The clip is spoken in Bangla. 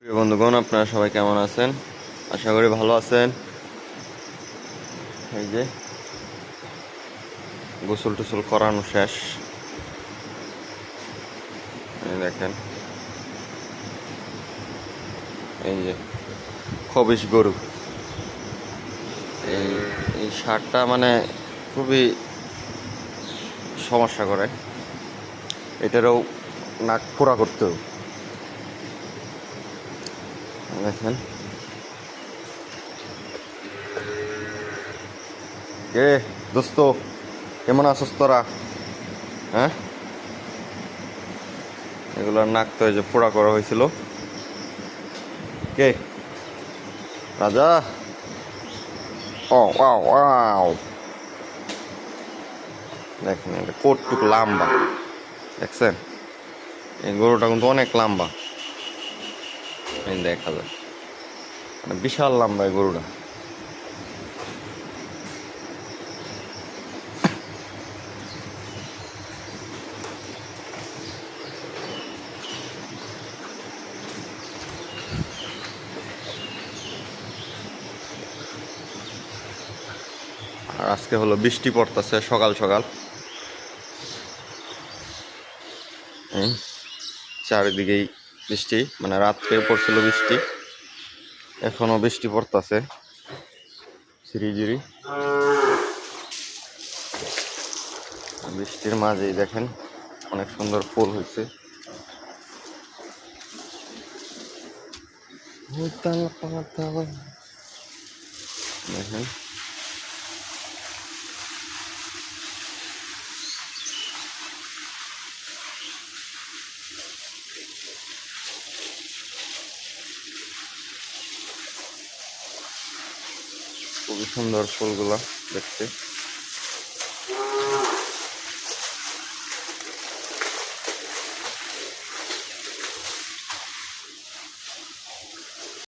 প্রিয় বন্ধুগণ, আপনারা সবাই কেমন আছেন? আশা করি ভালো আছেন। এই যে গোসল টোসল করানো শেষ। এই দেখেন, এই যে খবিশ গরু। এই এই সারটা মানে খুবই সমস্যা করে। এটারও নাক ফোড়া করতেও দেখেন। কে দোস্ত, কেমন আছিস তোরা? হ্যাঁ, এগুলোর নাক তো এই যে ফোড়া করা হয়েছিল। কে রাজা? ও ওয়াও ওয়াও, দেখেন এটা কতটুকু লম্বা, দেখছেন? এই গরুটা কিন্তু অনেক লম্বা, দেখা যায় মানে বিশাল লম্বা এই গরুটা। আর আজকে হলো বৃষ্টি পড়তেছে সকাল সকাল। চারিদিকেই বৃষ্টি, মানে রাত্রে পড়ছিল বৃষ্টি, এখনো বৃষ্টি পড়তেছে ঝিরিঝিরি। বৃষ্টির মাঝেই দেখেন অনেক সুন্দর ফুল হয়েছে। দেখেন খুবই সুন্দর ফুলগুলা দেখতে।